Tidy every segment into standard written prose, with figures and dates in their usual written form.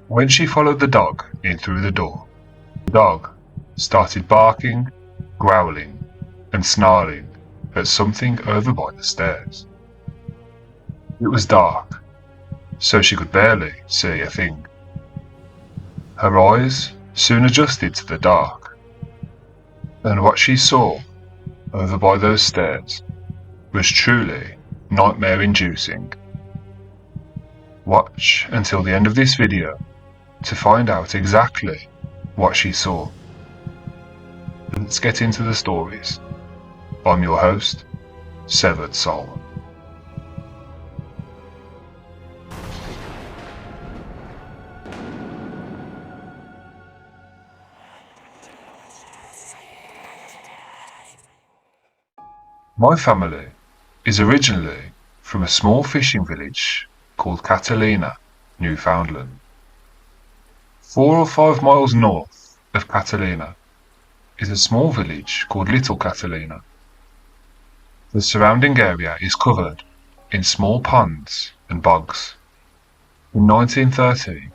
When she followed the dog in through the door, the dog started barking, growling, and snarling at something over by the stairs. It was dark, so she could barely see a thing. Her eyes soon adjusted to the dark, and what she saw over by those stairs was truly nightmare-inducing. Watch until the end of this video to find out exactly what she saw. Let's get into the stories. I'm your host, Severed Soul. My family is originally from a small fishing village called Catalina, Newfoundland. 4 or 5 miles north of Catalina is a small village called Little Catalina. The surrounding area is covered in small ponds and bogs. In 1930,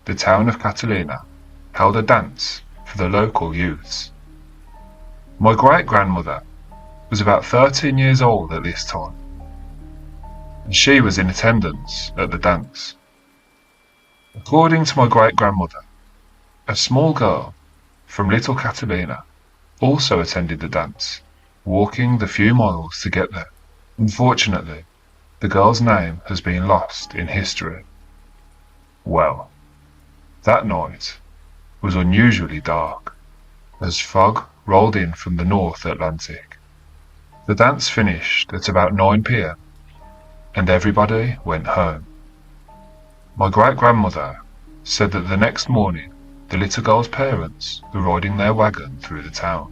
the town of Catalina held a dance for the local youths. My great-grandmother was about 13 years old at this time, and she was in attendance at the dance. According to my great-grandmother, a small girl from Little Catalina also attended the dance, walking the few miles to get there. Unfortunately, the girl's name has been lost in history. Well, that night was unusually dark, as fog rolled in from the North Atlantic. The dance finished at about 9 p.m, and everybody went home. My great-grandmother said that the next morning the little girl's parents were riding their wagon through the town.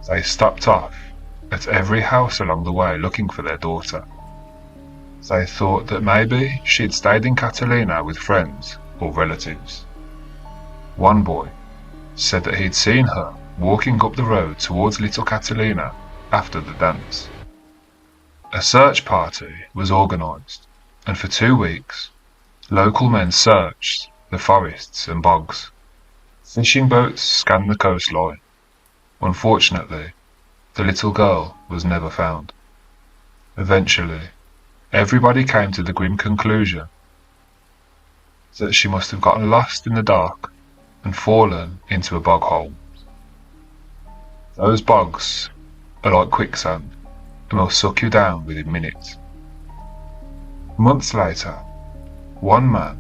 They stopped off at every house along the way looking for their daughter. They thought that maybe she'd stayed in Catalina with friends or relatives. One boy said that he'd seen her walking up the road towards Little Catalina after the dance. A search party was organised, and for 2 weeks, local men searched the forests and bogs. Fishing boats scanned the coastline. Unfortunately, the little girl was never found. Eventually, everybody came to the grim conclusion that she must have gotten lost in the dark and fallen into a bog hole. Those bogs are like quicksand and will suck you down within minutes. Months later, one man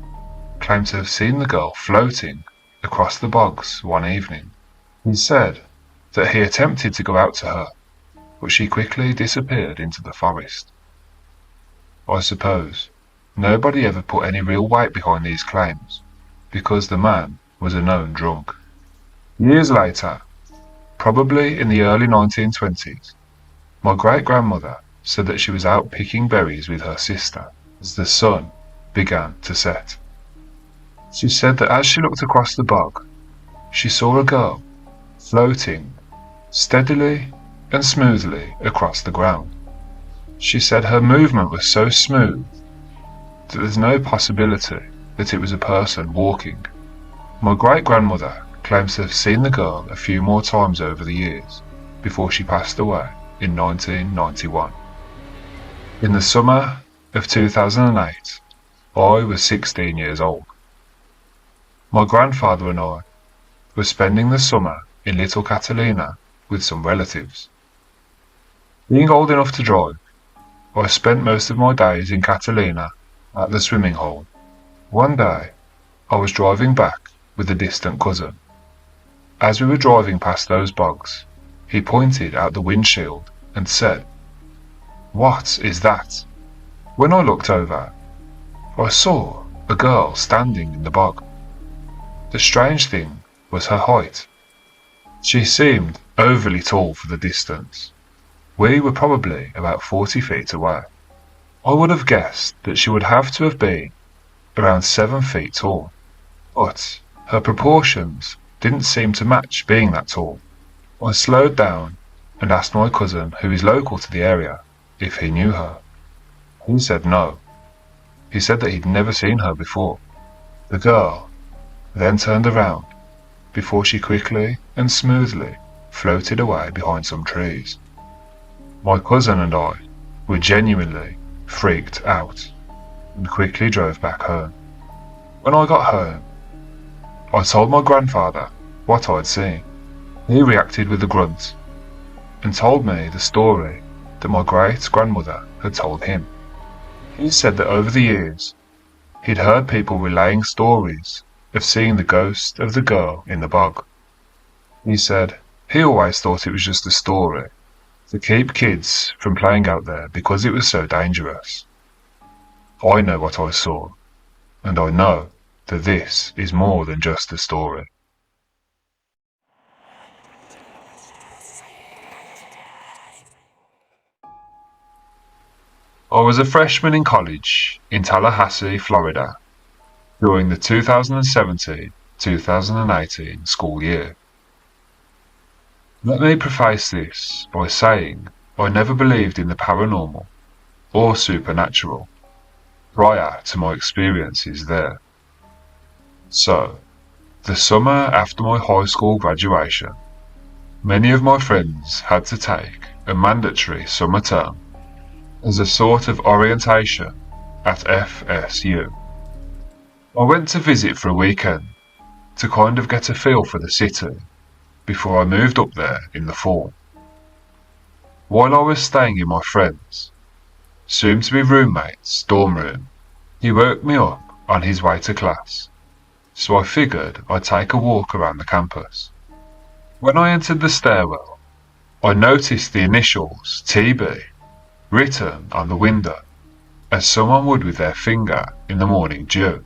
claimed to have seen the girl floating across the bogs one evening. He said that he attempted to go out to her, but she quickly disappeared into the forest. I suppose nobody ever put any real weight behind these claims, because the man was a known drunk. Years later, probably in the early 1920s, my great-grandmother said that she was out picking berries with her sister as the sun began to set. She said that as she looked across the bog, she saw a girl floating steadily and smoothly across the ground. She said her movement was so smooth that there's no possibility that it was a person walking. My great-grandmother claims to have seen the girl a few more times over the years before she passed away in 1991. In the summer of 2008, I was 16 years old. My grandfather and I were spending the summer in Little Catalina with some relatives. Being old enough to drive, I spent most of my days in Catalina at the swimming hole. One day, I was driving back with a distant cousin. As we were driving past those bogs, he pointed out the windshield and said, "What is that?" When I looked over, I saw a girl standing in the bog. The strange thing was her height. She seemed overly tall for the distance. We were probably about 40 feet away. I would have guessed that she would have to have been around 7 feet tall, but her proportions didn't seem to match being that tall. I slowed down and asked my cousin, who is local to the area, if he knew her. He said no. He said that he'd never seen her before. The girl then turned around before she quickly and smoothly floated away behind some trees. My cousin and I were genuinely freaked out and quickly drove back home. When I got home, I told my grandfather what I'd seen. He reacted with a grunt and told me the story that my great-grandmother had told him. He said that over the years, he'd heard people relaying stories of seeing the ghost of the girl in the bog. He said he always thought it was just a story to keep kids from playing out there because it was so dangerous. I know what I saw, and I know that this is more than just a story. I was a freshman in college in Tallahassee, Florida, during the 2017-2018 school year. Let me preface this by saying I never believed in the paranormal or supernatural prior to my experiences there. So, the summer after my high school graduation, many of my friends had to take a mandatory summer term as a sort of orientation at FSU. I went to visit for a weekend to kind of get a feel for the city before I moved up there in the fall. While I was staying in my friend's, soon-to-be roommate's dorm room, he woke me up on his way to class, so I figured I'd take a walk around the campus. When I entered the stairwell, I noticed the initials TB written on the window, as someone would with their finger in the morning dew.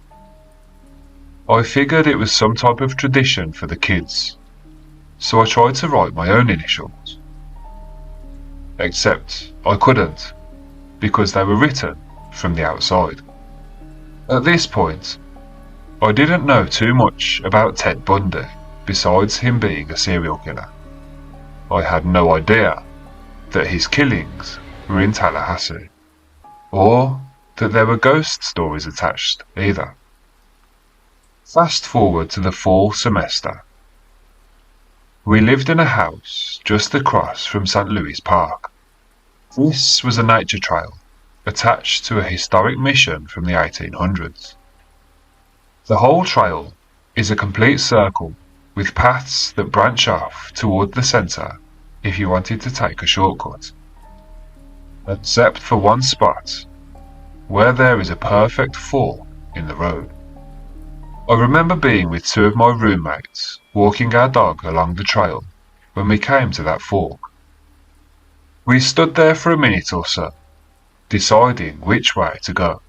I figured it was some type of tradition for the kids, so I tried to write my own initials. Except I couldn't, because they were written from the outside. At this point, I didn't know too much about Ted Bundy besides him being a serial killer. I had no idea that his killings were in Tallahassee, or that there were ghost stories attached either. Fast forward to the fall semester. We lived in a house just across from St. Louis Park. This was a nature trail attached to a historic mission from the 1800s. The whole trail is a complete circle with paths that branch off toward the centre if you wanted to take a shortcut. Except for one spot where there is a perfect fork in the road. I remember being with two of my roommates walking our dog along the trail when we came to that fork. We stood there for a minute or so, deciding which way to go.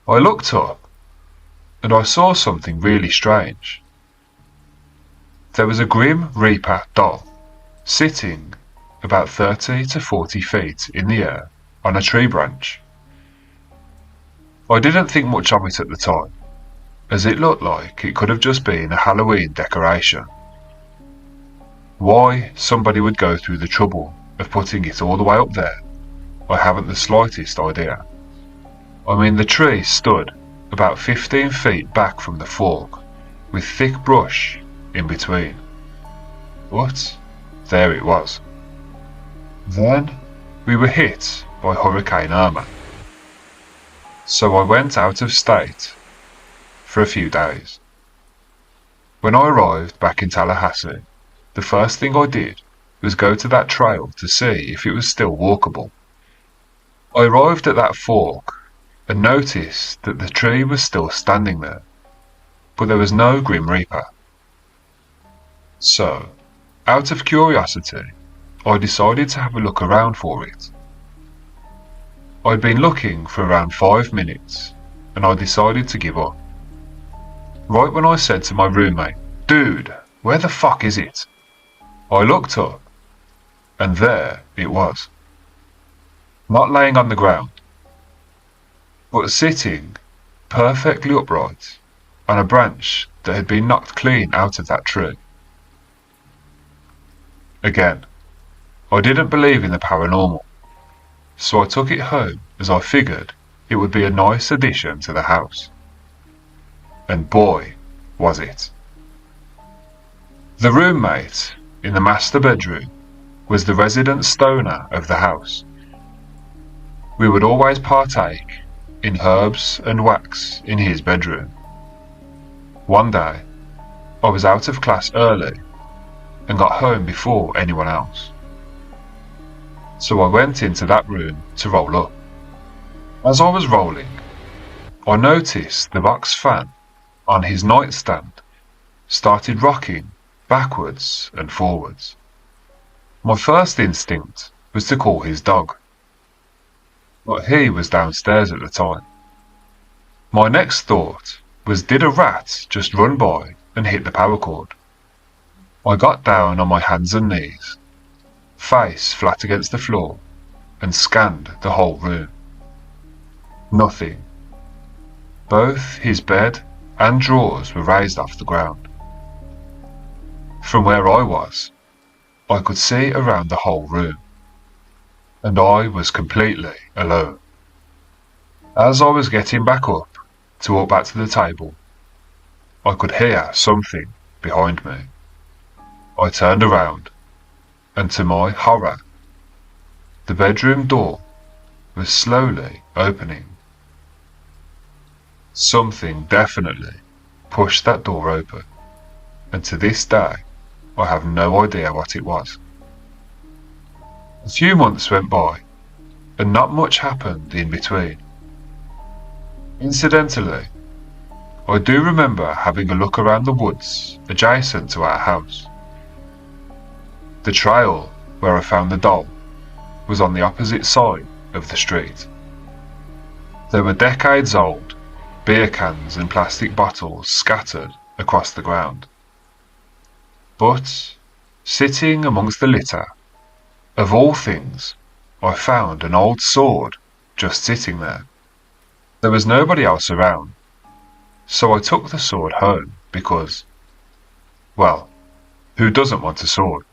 I looked up and I saw something really strange. There was a Grim Reaper doll sitting about 30 to 40 feet in the air on a tree branch. I didn't think much of it at the time, as it looked like it could have just been a Halloween decoration. Why somebody would go through the trouble of putting it all the way up there, I haven't the slightest idea. I mean, the tree stood about 15 feet back from the fork, with thick brush in between. But there it was. Then we were hit by Hurricane Irma. So I went out of state for a few days. When I arrived back in Tallahassee, the first thing I did was go to that trail to see if it was still walkable. I arrived at that fork and noticed that the tree was still standing there, but there was no Grim Reaper. So, out of curiosity, I decided to have a look around for it. I'd been looking for around 5 minutes, and I decided to give up. Right when I said to my roommate, "Dude, where the fuck is it?" I looked up, and there it was. Not laying on the ground, but sitting perfectly upright on a branch that had been knocked clean out of that tree. Again, I didn't believe in the paranormal, so I took it home as I figured it would be a nice addition to the house. And boy, was it. The roommate in the master bedroom was the resident stoner of the house. We would always partake in herbs and wax in his bedroom. One day, I was out of class early and got home before anyone else. So I went into that room to roll up. As I was rolling, I noticed the box fan on his nightstand started rocking backwards and forwards. My first instinct was to call his dog, but he was downstairs at the time. My next thought was, did a rat just run by and hit the power cord? I got down on my hands and knees, face flat against the floor, and scanned the whole room. Nothing. Both his bed and drawers were raised off the ground. From where I was, I could see around the whole room, and I was completely alone. As I was getting back up to walk back to the table, I could hear something behind me. I turned around, and to my horror, the bedroom door was slowly opening. Something definitely pushed that door open, and to this day, I have no idea what it was. A few months went by, and not much happened in between. Incidentally, I do remember having a look around the woods adjacent to our house. The trail where I found the doll was on the opposite side of the street. There were decades-old beer cans and plastic bottles scattered across the ground. But, sitting amongst the litter, of all things, I found an old sword just sitting there. There was nobody else around, so I took the sword home because, well, who doesn't want a sword?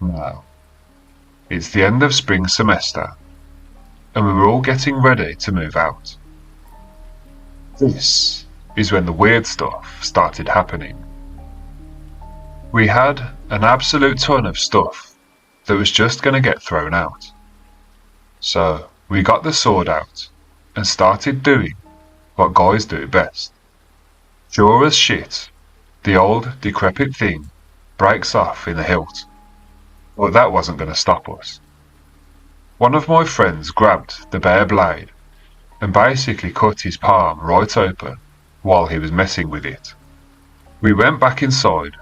Now, it's the end of spring semester, and we were all getting ready to move out. This is when the weird stuff started happening. We had an absolute ton of stuff that was just going to get thrown out. So we got the sword out and started doing what guys do best. Sure as shit, the old decrepit thing breaks off in the hilt. But that wasn't going to stop us. One of my friends grabbed the bare blade and basically cut his palm right open while he was messing with it. We went back inside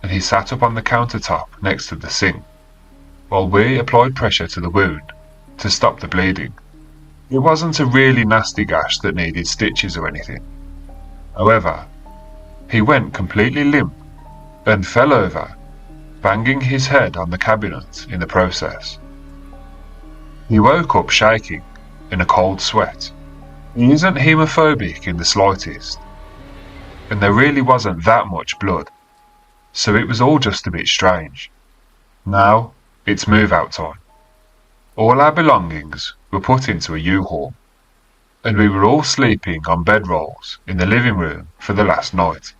and he sat up on the countertop next to the sink, while we applied pressure to the wound to stop the bleeding. It wasn't a really nasty gash that needed stitches or anything. However, he went completely limp and fell over, banging his head on the cabinet in the process. He woke up shaking, in a cold sweat. He isn't hemophobic in the slightest, and there really wasn't that much blood, so it was all just a bit strange. Now, it's move-out time. All our belongings were put into a U-Haul, and we were all sleeping on bedrolls in the living room for the last night.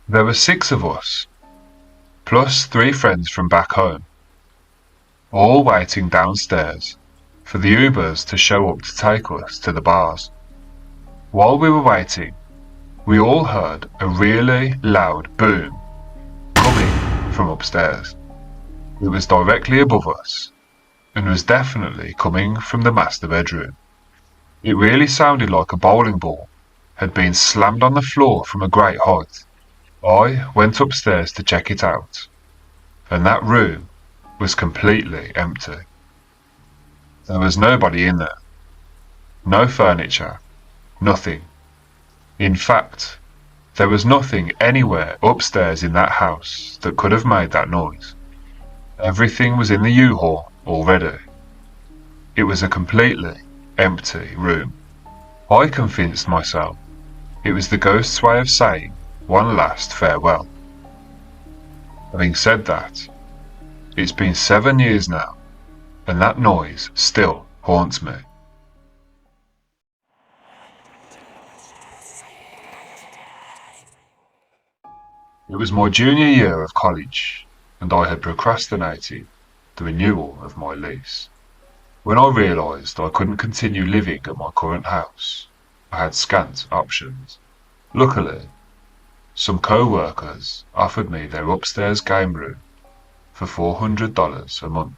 There were 6 of us, plus 3 friends from back home, all waiting downstairs for the Ubers to show up to take us to the bars. While we were waiting, we all heard a really loud boom coming from upstairs. It was directly above us, and was definitely coming from the master bedroom. It really sounded like a bowling ball had been slammed on the floor from a great height. I went upstairs to check it out, and that room was completely empty. There was nobody in there. No furniture. Nothing. In fact, there was nothing anywhere upstairs in that house that could have made that noise. Everything was in the U-Haul already. It was a completely empty room. I convinced myself it was the ghost's way of saying one last farewell. Having said that, it's been 7 years now, and that noise still haunts me. It was my junior year of college, and I had procrastinated the renewal of my lease. When I realised I couldn't continue living at my current house, I had scant options. Luckily, some co-workers offered me their upstairs game room for $400 a month.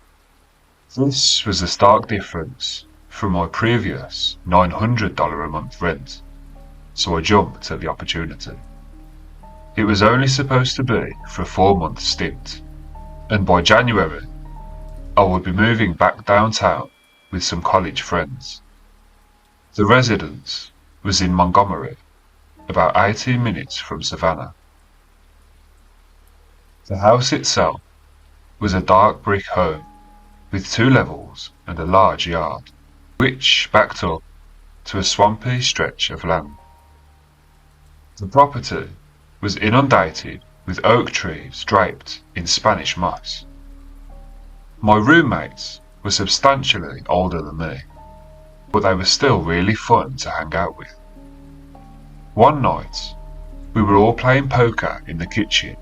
This was a stark difference from my previous $900 a month rent, so I jumped at the opportunity. It was only supposed to be for a 4-month stint, and by January I would be moving back downtown with some college friends. The residence was in Montgomery, about 18 minutes from Savannah. The house itself was a dark brick home with 2 levels and a large yard, which backed up to a swampy stretch of land. The property was inundated with oak trees draped in Spanish moss. My roommates were substantially older than me, but they were still really fun to hang out with. One night, we were all playing poker in the kitchen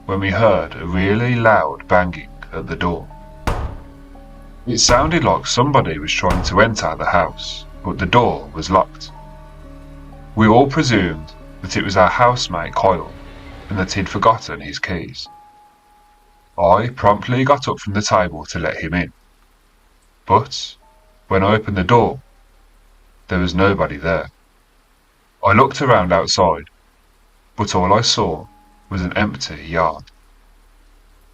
when we heard a really loud banging at the door. It sounded like somebody was trying to enter the house, but the door was locked. We all presumed that it was our housemate Kyle and that he'd forgotten his keys. I promptly got up from the table to let him in, but when I opened the door, there was nobody there. I looked around outside, but all I saw was an empty yard.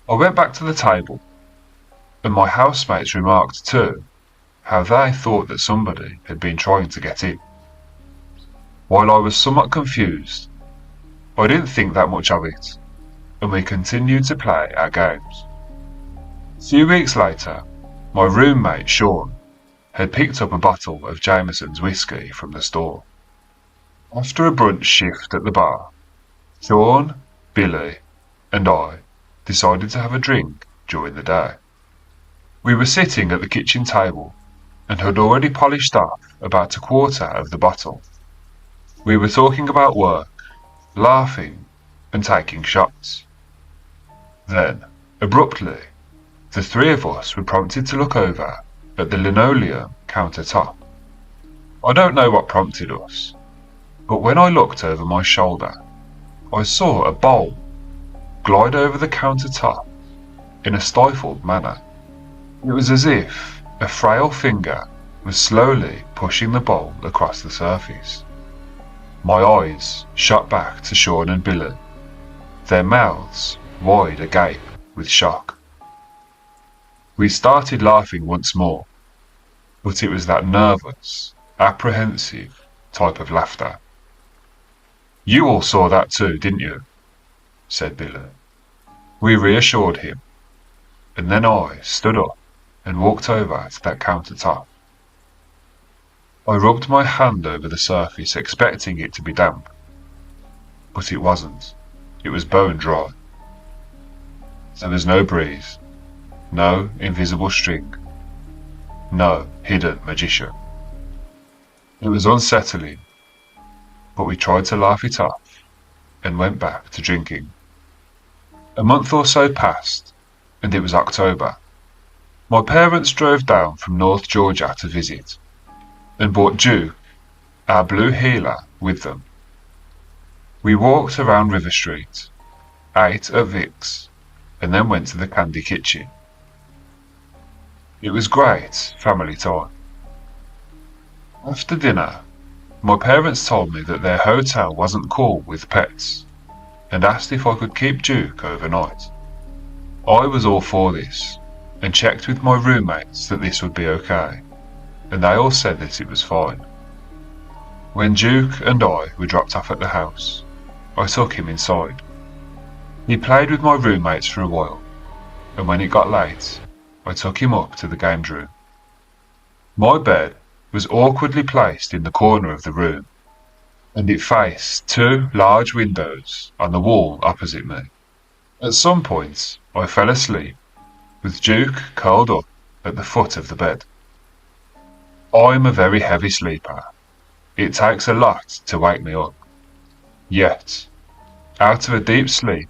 I went back to the table, and my housemates remarked too how they thought that somebody had been trying to get in. While I was somewhat confused, I didn't think that much of it, and we continued to play our games. A few weeks later, my roommate Sean had picked up a bottle of Jameson's whiskey from the store. After a brunch shift at the bar, Sean, Billy, and I decided to have a drink during the day. We were sitting at the kitchen table and had already polished off about a quarter of the bottle. We were talking about work, laughing, and taking shots. Then, abruptly, the 3 of us were prompted to look over at the linoleum countertop. I don't know what prompted us, but when I looked over my shoulder, I saw a bowl glide over the countertop in a stifled manner. It was as if a frail finger was slowly pushing the bowl across the surface. My eyes shot back to Sean and Billy, their mouths wide agape with shock. We started laughing once more, but it was that nervous, apprehensive type of laughter. "You all saw that too, didn't you?" said Billy. We reassured him, and then I stood up and walked over to that countertop. I rubbed my hand over the surface, expecting it to be damp, but it wasn't. It was bone dry. There was no breeze, no invisible string, no hidden magician. It was unsettling, but we tried to laugh it off and went back to drinking. A month or so passed, and it was October. My parents drove down from North Georgia to visit, and brought Duke, our blue heeler, with them. We walked around River Street, ate at Vic's, and then went to the Candy Kitchen. It was great family time. After dinner, my parents told me that their hotel wasn't cool with pets, and asked if I could keep Duke overnight. I was all for this, and checked with my roommates that this would be okay, and they all said that it was fine. When Duke and I were dropped off at the house, I took him inside. He played with my roommates for a while, and when it got late, I took him up to the games room. My bed was awkwardly placed in the corner of the room, and it faced 2 large windows on the wall opposite me. At some point, I fell asleep, with Duke curled up at the foot of the bed. I'm a very heavy sleeper. It takes a lot to wake me up. Yet, Out of a deep sleep,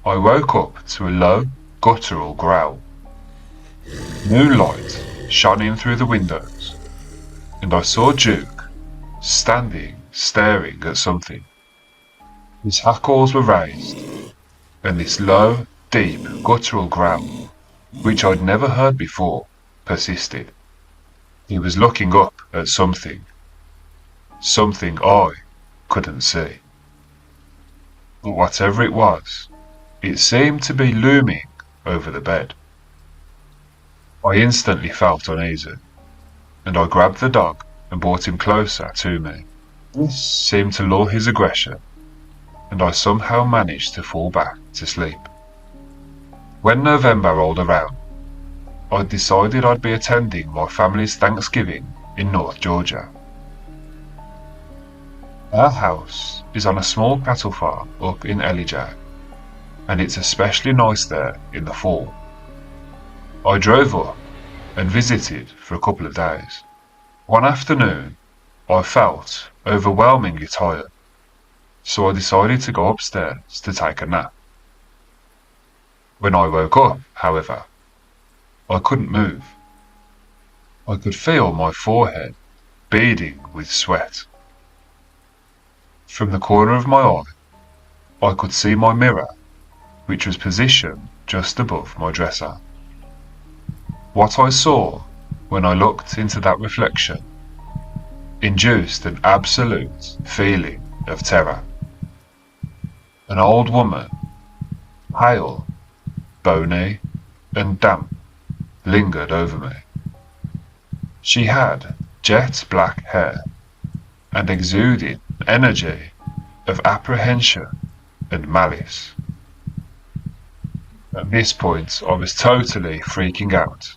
I woke up to a low, guttural growl. Moonlight shone in through the windows, and I saw Duke standing, staring at something. His hackles were raised, and this low, deep, guttural growl, which I'd never heard before, persisted. He was looking up at something I couldn't see. But whatever it was, it seemed to be looming over the bed. I instantly felt uneasy, and I grabbed the dog and brought him closer to me. This seemed to lull his aggression, and I somehow managed to fall back to sleep. When November rolled around, I decided I'd be attending my family's Thanksgiving in North Georgia. Our house is on a small cattle farm up in Elijah, and it's especially nice there in the fall. I drove up and visited for a couple of days. One afternoon, I felt overwhelmingly tired, so I decided to go upstairs to take a nap. When I woke up, however, I couldn't move. I could feel my forehead beading with sweat. From the corner of my eye, I could see my mirror, which was positioned just above my dresser. What I saw when I looked into that reflection induced an absolute feeling of terror. An old woman, pale, bony, and damp, lingered over me. She had jet black hair and exuded an energy of apprehension and malice. At this point, I was totally freaking out,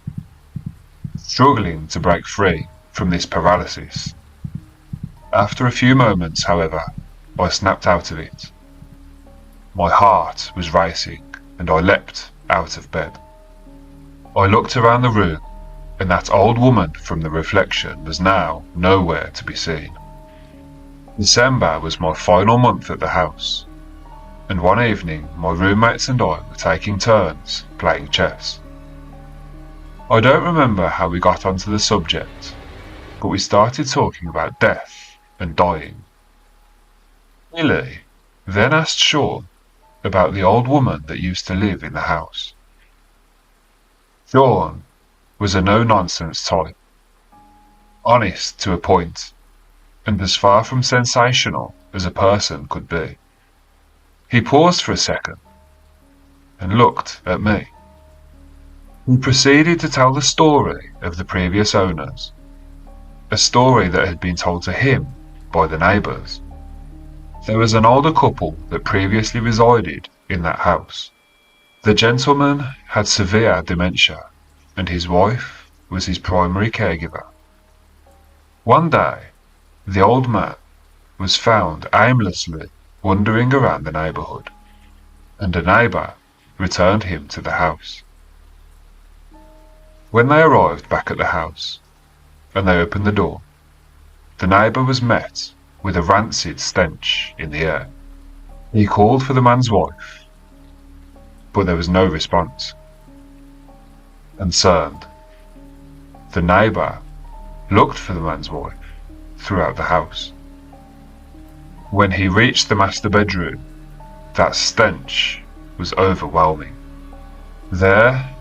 struggling to break free from this paralysis. After a few moments, however, I snapped out of it. My heart was racing, and I leapt out of bed. I looked around the room, and that old woman from the reflection was now nowhere to be seen. December was my final month at the house, and one evening my roommates and I were taking turns playing chess. I don't remember how we got onto the subject, but we started talking about death and dying. Billy then asked Sean about the old woman that used to live in the house. Sean was a no-nonsense type, honest to a point, and as far from sensational as a person could be. He paused for a second and looked at me. He proceeded to tell the story of the previous owners, a story that had been told to him by the neighbours. There was an older couple that previously resided in that house. The gentleman had severe dementia, and his wife was his primary caregiver. One day, the old man was found aimlessly wandering around the neighbourhood, and a neighbour returned him to the house. When they arrived back at the house, and they opened the door, the neighbour was met with a rancid stench in the air. He called for the man's wife, but there was no response. Concerned, the neighbour looked for the man's wife throughout the house. When he reached the master bedroom, that stench was overwhelming. There,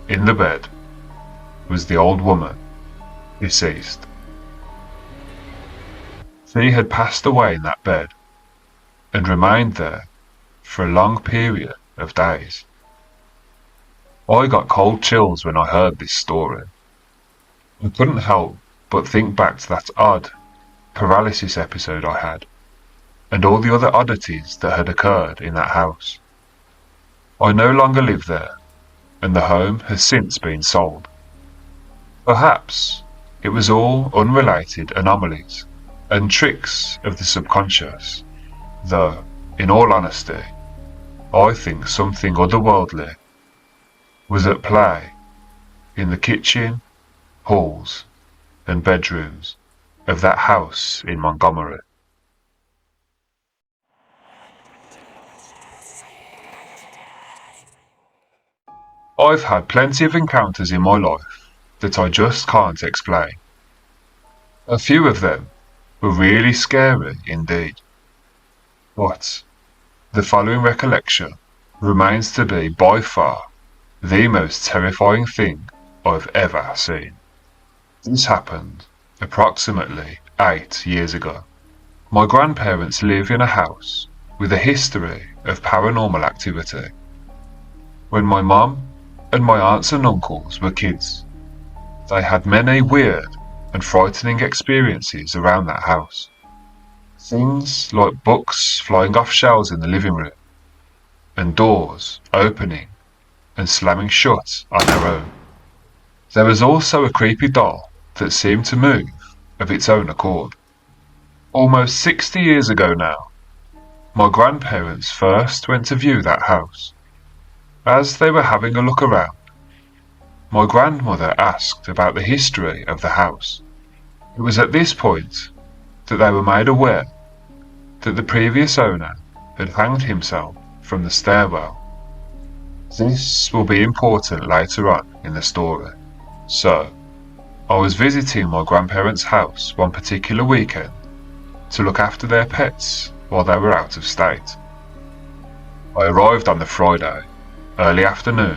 in the bed, was the old woman, deceased. She had passed away in that bed and remained there for a long period of days. I got cold chills when I heard this story. I couldn't help but think back to that odd paralysis episode I had, and all the other oddities that had occurred in that house. I no longer live there, and the home has since been sold. Perhaps it was all unrelated anomalies and tricks of the subconscious, though, in all honesty, I think something otherworldly was at play in the kitchen, halls, and bedrooms of that house in Montgomery. I've had plenty of encounters in my life that I just can't explain. A few of them were really scary indeed. But the following recollection remains to be by far the most terrifying thing I've ever seen. This happened approximately 8 years ago. My grandparents live in a house with a history of paranormal activity. When my mum and my aunts and uncles were kids, they had many weird and frightening experiences around that house. Things like books flying off shelves in the living room, and doors opening and slamming shut on their own. There was also a creepy doll that seemed to move of its own accord. Almost 60 years ago now, my grandparents first went to view that house. As they were having a look around, my grandmother asked about the history of the house. It was at this point that they were made aware that the previous owner had hanged himself from the stairwell. This will be important later on in the story. So, I was visiting my grandparents' house one particular weekend to look after their pets while they were out of state. I arrived on the Friday, early afternoon,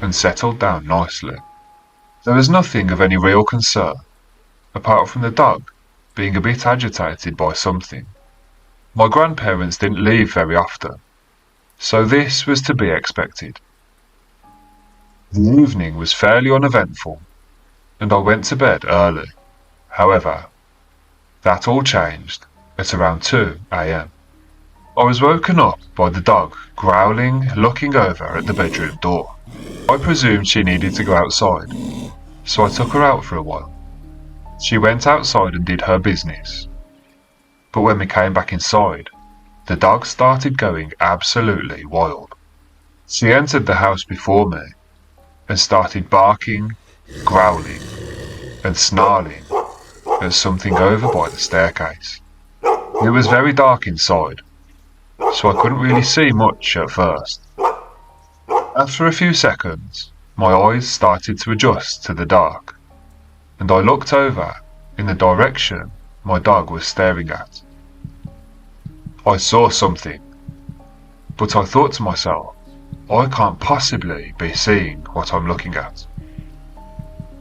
and settled down nicely. There was nothing of any real concern, apart from the dog being a bit agitated by something. My grandparents didn't leave very often, so this was to be expected. The evening was fairly uneventful, and I went to bed early. However, that all changed at around 2 a.m. I was woken up by the dog growling, looking over at the bedroom door. I presumed she needed to go outside, so I took her out for a while. She went outside and did her business. But when we came back inside, the dog started going absolutely wild. She entered the house before me and started barking, growling, and snarling at something over by the staircase. It was very dark inside, so I couldn't really see much at first. After a few seconds, my eyes started to adjust to the dark, and I looked over in the direction my dog was staring at. I saw something, but I thought to myself, I can't possibly be seeing what I'm looking at.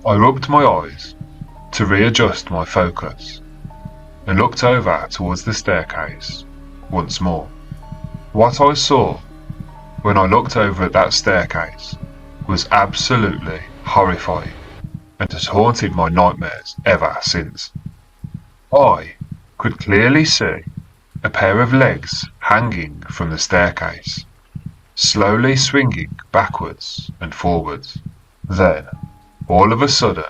I rubbed my eyes to readjust my focus and looked over towards the staircase once more. What I saw when I looked over at that staircase was absolutely horrifying and has haunted my nightmares ever since. I could clearly see a pair of legs hanging from the staircase, slowly swinging backwards and forwards. Then, all of a sudden,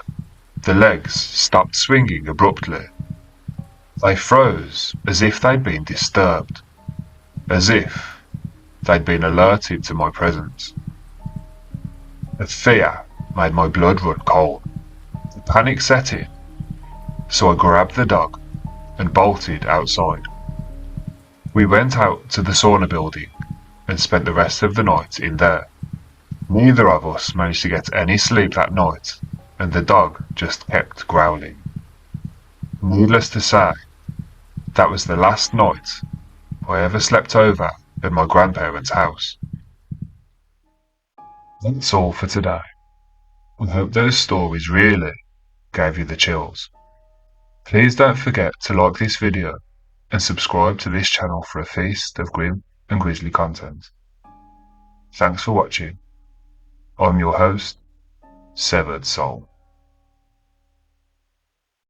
the legs stopped swinging abruptly. They froze as if they'd been disturbed, as if they'd been alerted to my presence. The fear made my blood run cold. The panic set in, so I grabbed the dog and bolted outside. We went out to the sauna building and spent the rest of the night in there. Neither of us managed to get any sleep that night, and the dog just kept growling. Needless to say, that was the last night I ever slept over at my grandparents' house. That's all for today. I hope those stories really gave you the chills. Please don't forget to like this video and subscribe to this channel for a feast of grim and grisly content. Thanks for watching. I'm your host, Severed Soul.